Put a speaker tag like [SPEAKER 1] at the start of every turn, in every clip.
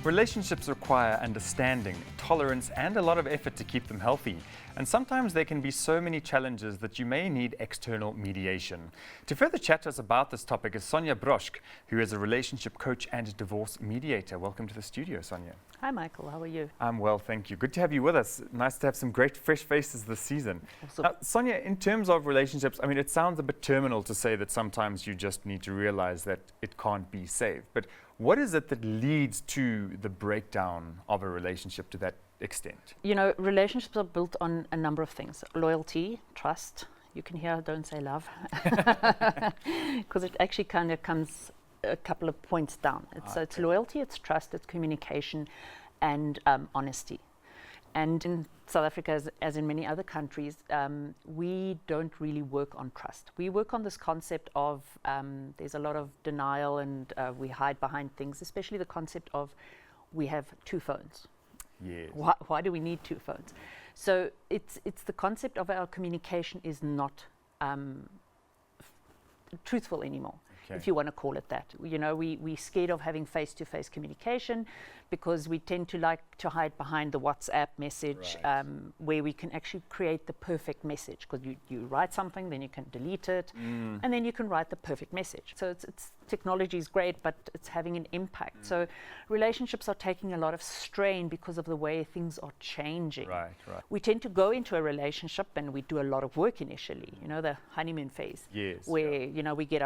[SPEAKER 1] Relationships require understanding, tolerance, and a lot of effort to keep them healthy. And sometimes there can be so many challenges that you may need external mediation. To further chat to us about this topic is Sonia Broschk, who is a relationship coach and divorce mediator. Welcome to the studio, Sonia.
[SPEAKER 2] Hi, Michael. How are you?
[SPEAKER 1] I'm well, thank you. Good to have you with us. Nice to have some great fresh faces this season.
[SPEAKER 2] Awesome.
[SPEAKER 1] Sonia, in terms of relationships, I mean, it sounds a bit terminal to say that sometimes you just need to realize that it can't be saved. But what is it that leads to the breakdown of a relationship to that extent?
[SPEAKER 2] You know, relationships are built on a number of things. Loyalty, trust. You can hear, don't say love. Because it actually kind of comes a couple of points down. So it's loyalty, it's trust, it's communication, and honesty. And in South Africa, as in many other countries, we don't really work on trust. We work on this concept of there's a lot of denial and we hide behind things, especially the concept of we have two phones.
[SPEAKER 1] Yes.
[SPEAKER 2] Why do we need two phones? So it's the concept of our communication is not truthful anymore. Okay. If you want to call it that. You know, we're scared of having face-to-face communication because we tend to like to hide behind the WhatsApp message, right. Where we can actually create the perfect message, because you write something, then you can delete it, and then you can write the perfect message. So it's technology is great, but it's having an impact. So relationships are taking a lot of strain because of the way things are changing.
[SPEAKER 1] Right.
[SPEAKER 2] We tend to go into a relationship and we do a lot of work initially, you know, the honeymoon phase.
[SPEAKER 1] Yes.
[SPEAKER 2] Where, you know, we get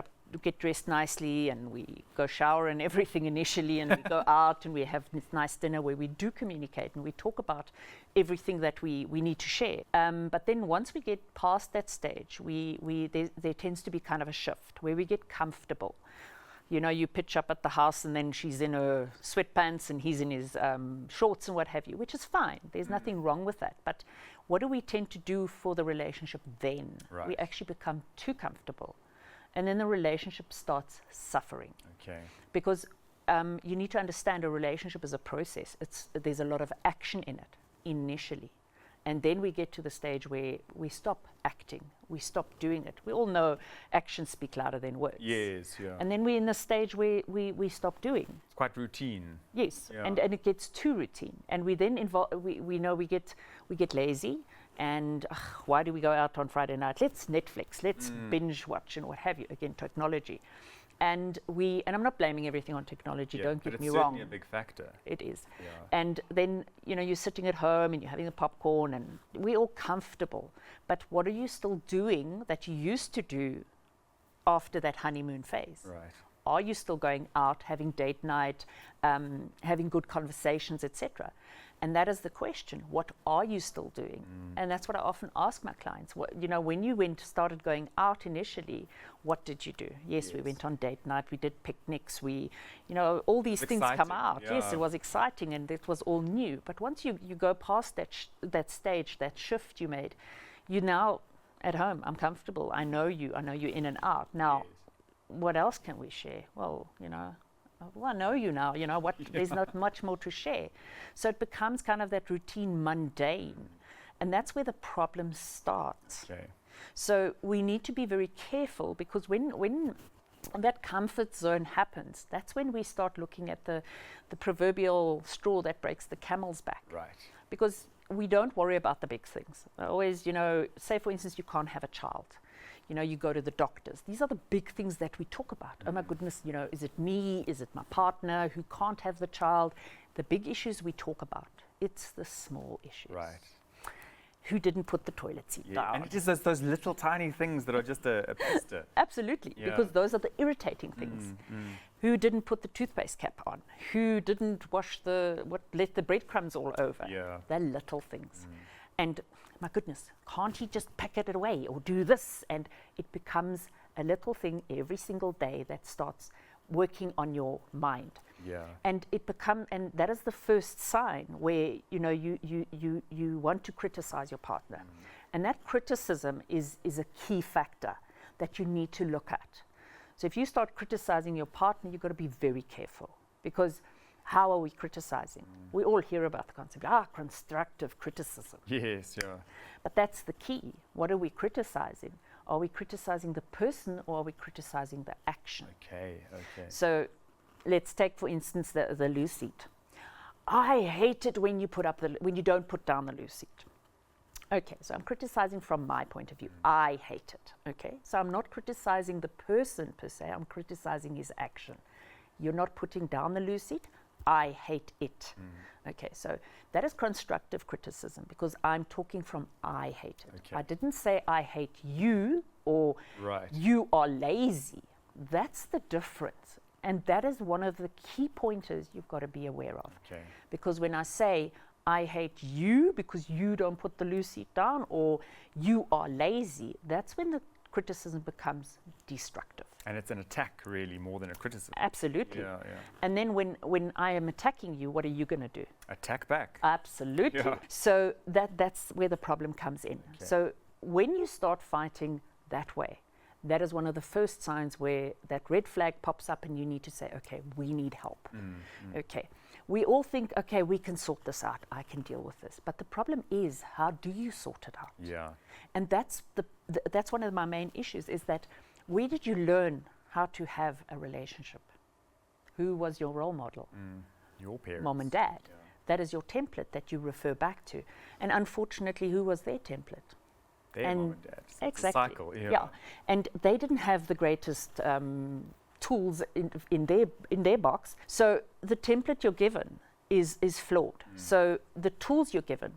[SPEAKER 2] dressed nicely and we go shower and everything initially, and we go out and we have this nice dinner where we do communicate and we talk about everything that we need to share. But then once we get past that stage, there tends to be kind of a shift where we get comfortable. You know, you pitch up at the house and then she's in her sweatpants and he's in his shorts and what have you, which is fine. There's nothing wrong with that. But what do we tend to do for the relationship then?
[SPEAKER 1] Right.
[SPEAKER 2] We actually become too comfortable. And then the relationship starts suffering.
[SPEAKER 1] Okay.
[SPEAKER 2] Because you need to understand a relationship is a process. There's a lot of action in it initially. And then we get to the stage where we stop acting, we stop doing it. We all know actions speak louder than words.
[SPEAKER 1] Yes, yeah.
[SPEAKER 2] And then we're in the stage where we stop doing.
[SPEAKER 1] It's quite routine.
[SPEAKER 2] Yes,
[SPEAKER 1] yeah.
[SPEAKER 2] and it gets too routine. And we then we know we get lazy. And why do we go out on Friday night? Let's Netflix, let's binge watch and what have you. Again, technology. And I'm not blaming everything on technology, don't get me wrong.
[SPEAKER 1] It's certainly a big factor.
[SPEAKER 2] It is.
[SPEAKER 1] Yeah.
[SPEAKER 2] And then, you know, you're sitting at home and you're having the popcorn and we're all comfortable. But what are you still doing that you used to do after that honeymoon phase?
[SPEAKER 1] Right.
[SPEAKER 2] Are you still going out, having date night, having good conversations, etc.? And that is the question. What are you still doing? And that's what I often ask my clients. You know, when you started going out initially, what did you do? Yes, we went on date night. We did picnics. All these things come out.
[SPEAKER 1] Yeah.
[SPEAKER 2] Yes, it was exciting and it was all new. But once you go past that stage, that shift you made, you're now at home. I'm comfortable. I know you in and out. Now, what else can we share? Well, you know, I know you now, you know, there's not much more to share. So it becomes kind of that routine mundane. And that's where the problem starts.
[SPEAKER 1] Okay.
[SPEAKER 2] So we need to be very careful, because when that comfort zone happens, that's when we start looking at the proverbial straw that breaks the camel's back.
[SPEAKER 1] Right.
[SPEAKER 2] Because we don't worry about the big things. I always, you know, say for instance, you can't have a child. You know, you go to the doctors. These are the big things that we talk about. Oh my goodness, you know, is it me? Is it my partner who can't have the child? The big issues we talk about, it's the small issues.
[SPEAKER 1] Right.
[SPEAKER 2] Who didn't put the toilet seat down?
[SPEAKER 1] And it just those little tiny things that are just a pester.
[SPEAKER 2] Absolutely, because those are the irritating things. Who didn't put the toothpaste cap on? Who didn't wash let the breadcrumbs all over?
[SPEAKER 1] Yeah.
[SPEAKER 2] They're little things. And my goodness, can't he just pack it away or do this? And it becomes a little thing every single day that starts working on your mind.
[SPEAKER 1] Yeah.
[SPEAKER 2] And and that is the first sign where, you know, you want to criticize your partner. And that criticism is a key factor that you need to look at. So if you start criticizing your partner, you've got to be very careful, because how are we criticizing? We all hear about the concept, constructive criticism.
[SPEAKER 1] Yes, yeah.
[SPEAKER 2] But that's the key. What are we criticizing? Are we criticizing the person, or are we criticizing the action?
[SPEAKER 1] Okay.
[SPEAKER 2] So let's take, for instance, the loo seat. I hate it when you don't put down the loose seat. Okay, so I'm criticizing from my point of view. I hate it. Okay, so I'm not criticizing the person per se. I'm criticizing his action. You're not putting down the loose seat. I hate it. Okay, so that is constructive criticism because I'm talking from I hate it.
[SPEAKER 1] Okay.
[SPEAKER 2] I didn't say I hate you or
[SPEAKER 1] Right.
[SPEAKER 2] you are lazy. That's the difference. And that is one of the key pointers you've got to be aware of.
[SPEAKER 1] Okay.
[SPEAKER 2] Because when I say I hate you because you don't put the loose seat down or you are lazy, that's when the criticism becomes destructive.
[SPEAKER 1] And it's an attack, really, more than a criticism.
[SPEAKER 2] Absolutely.
[SPEAKER 1] Yeah.
[SPEAKER 2] And then when I am attacking you, what are you going to do?
[SPEAKER 1] Attack back.
[SPEAKER 2] Absolutely.
[SPEAKER 1] Yeah.
[SPEAKER 2] So that's where the problem comes in.
[SPEAKER 1] Okay.
[SPEAKER 2] So when you start fighting that way, that is one of the first signs where that red flag pops up and you need to say, okay, we need help. Okay. We all think, okay, we can sort this out. I can deal with this. But the problem is, how do you sort it out?
[SPEAKER 1] Yeah.
[SPEAKER 2] And that's that's one of my main issues is that where did you learn how to have a relationship? Who was your role model?
[SPEAKER 1] Your parents.
[SPEAKER 2] Mom and dad.
[SPEAKER 1] Yeah.
[SPEAKER 2] That is your template that you refer back to. And unfortunately, who was their template?
[SPEAKER 1] Their mom and dad. It's
[SPEAKER 2] Exactly.
[SPEAKER 1] a cycle. Yeah.
[SPEAKER 2] And they didn't have the greatest tools in their box. So the template you're given is flawed. So the tools you're given,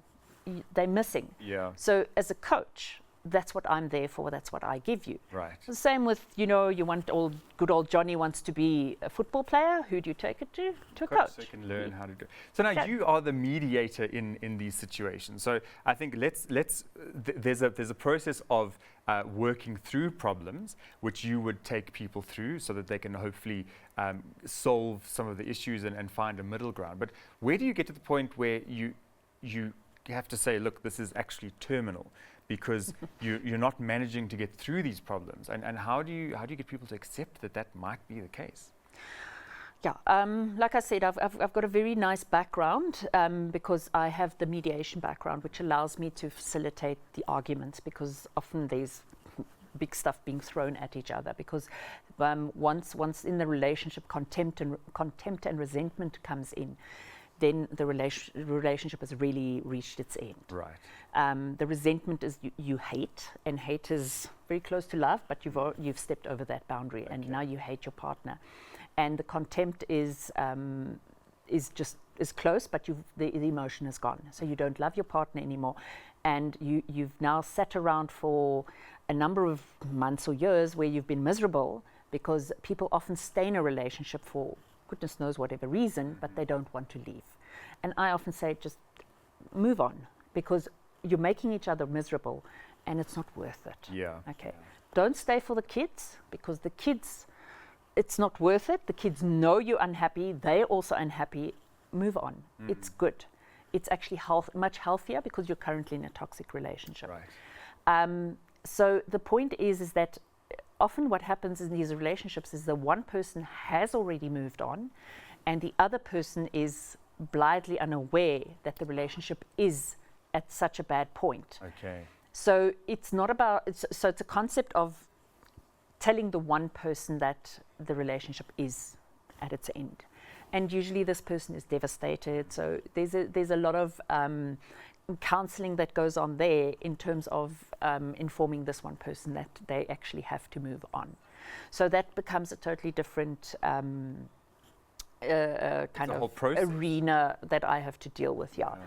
[SPEAKER 2] they're missing.
[SPEAKER 1] Yeah.
[SPEAKER 2] So as a coach, that's what I'm there for. That's what I give you.
[SPEAKER 1] Right.
[SPEAKER 2] The same with, you want good old Johnny wants to be a football player. Who do you take it to? To a coach.
[SPEAKER 1] So you can learn how to do it. So now
[SPEAKER 2] Okay.
[SPEAKER 1] you are the mediator in these situations. So I think there's a process of working through problems, which you would take people through so that they can hopefully solve some of the issues and find a middle ground. But where do you get to the point where you have to say, look, this is actually terminal? Because you're not managing to get through these problems, and how do you get people to accept that might be the case?
[SPEAKER 2] Yeah, like I said, I've got a very nice background because I have the mediation background, which allows me to facilitate the arguments because often there's big stuff being thrown at each other because once in the relationship contempt and resentment comes in, then the relationship has really reached its end.
[SPEAKER 1] Right.
[SPEAKER 2] The resentment is you hate, and hate is very close to love, but you've stepped over that boundary, and now you hate your partner. And the contempt is close, but the emotion is gone. So you don't love your partner anymore, and you've now sat around for a number of months or years where you've been miserable because people often stay in a relationship for goodness knows whatever reason, but they don't want to leave. And I often say, just move on because you're making each other miserable and it's not worth it.
[SPEAKER 1] Yeah.
[SPEAKER 2] Okay.
[SPEAKER 1] Yeah.
[SPEAKER 2] Don't stay for the kids because the kids, it's not worth it. The kids know you're unhappy. They're also unhappy. Move on. It's good. It's actually much healthier because you're currently in a toxic relationship.
[SPEAKER 1] Right.
[SPEAKER 2] So the point is that often what happens in these relationships is the one person has already moved on and the other person is blithely unaware that the relationship is at such a bad point.
[SPEAKER 1] Okay.
[SPEAKER 2] So it's not about, it's a concept of telling the one person that the relationship is at its end. And usually this person is devastated. So there's a lot of counseling that goes on there in terms of informing this one person that they actually have to move on. So that becomes a totally different kind of arena that I have to deal with. Yeah.
[SPEAKER 1] Right.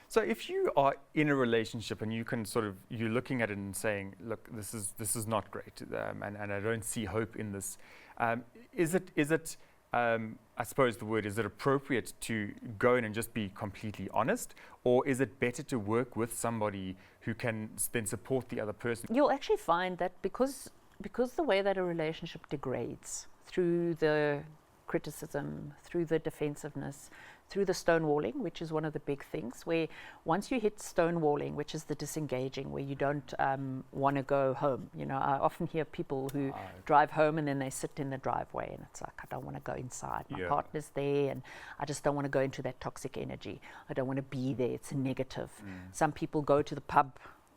[SPEAKER 1] So if you are in a relationship and you can you're looking at it and saying, look, this is not great, and I don't see hope in this. Is it I suppose the word, is it appropriate to go in and just be completely honest, or is it better to work with somebody who can then support the other person?
[SPEAKER 2] You'll actually find that because the way that a relationship degrades through the criticism, through the defensiveness, through the stonewalling, which is one of the big things, where once you hit stonewalling, which is the disengaging, where you don't want to go home. I often hear people who drive home and then they sit in the driveway and it's like, I don't want to go inside. My partner's there and I just don't want to go into that toxic energy. I don't want to be there. It's a negative. Some people go to the pub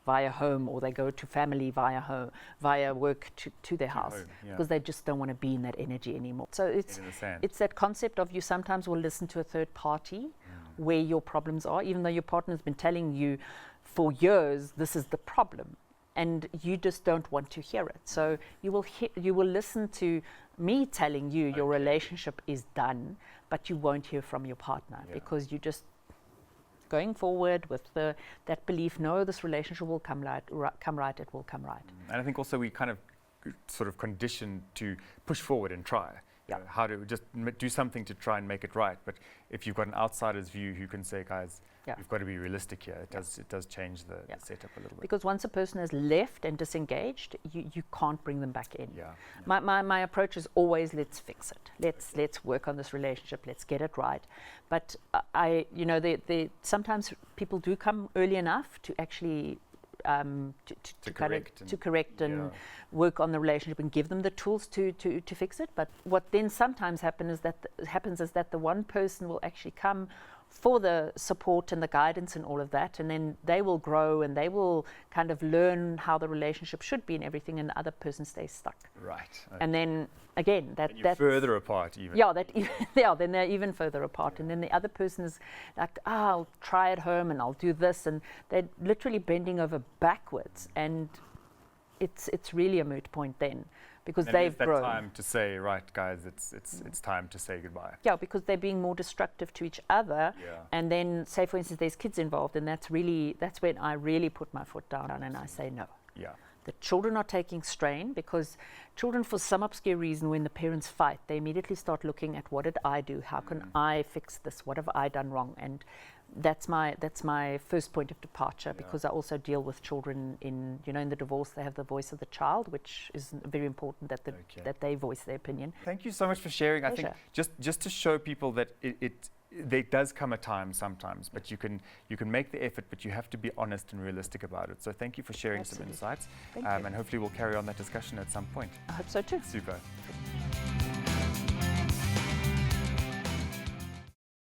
[SPEAKER 2] via home, or they go to family via work to their house because they just don't want to be in that energy anymore. So it's that concept of you sometimes will listen to a third party where your problems are, even though your partner's been telling you for years this is the problem, and you just don't want to hear it. So you will listen to me telling you your relationship is done, but you won't hear from your partner because you just going forward with that belief, no, this relationship will come right, it will come right.
[SPEAKER 1] And I think also we kind of sort of conditioned to push forward and try. You know, how to just do something to try and make it right. But if you've got an outsider's view who can say, guys, you've got to be realistic here, it does change the setup a little bit.
[SPEAKER 2] Because once a person has left and disengaged, you can't bring them back in. My approach is always, let's fix it. Let's work on this relationship. Let's get it right. But sometimes people do come early enough to actually to correct and work on the relationship and give them the tools to fix it. But what then sometimes happens is that the one person will actually come for the support and the guidance and all of that, and then they will grow and they will kind of learn how the relationship should be and everything, and the other person stays stuck.
[SPEAKER 1] Right. Okay.
[SPEAKER 2] And then again, that's
[SPEAKER 1] further apart even.
[SPEAKER 2] Then they're even further apart, and then the other person is like, I'll try at home and I'll do this, and they're literally bending over backwards, and it's really a moot point then. Because
[SPEAKER 1] and
[SPEAKER 2] they've grown.
[SPEAKER 1] It's that time to say, right, guys, it's time to say goodbye.
[SPEAKER 2] Yeah, because they're being more destructive to each other. And then, say for instance, there's kids involved, and that's when I really put my foot down and I say no.
[SPEAKER 1] Yeah.
[SPEAKER 2] The children are taking strain, because children, for some obscure reason, when the parents fight, they immediately start looking at, what did I do? How can I fix this? What have I done wrong? And that's my first point of departure, because I also deal with children in the divorce. They have the voice of the child, which is very important that they voice their opinion.
[SPEAKER 1] Thank you so much for sharing.
[SPEAKER 2] Pleasure.
[SPEAKER 1] I think just to show people that there does come a time sometimes, but you can make the effort, but you have to be honest and realistic about it. So thank you for sharing some insights, and hopefully we'll carry on that discussion at some point.
[SPEAKER 2] I hope so too.
[SPEAKER 1] Super.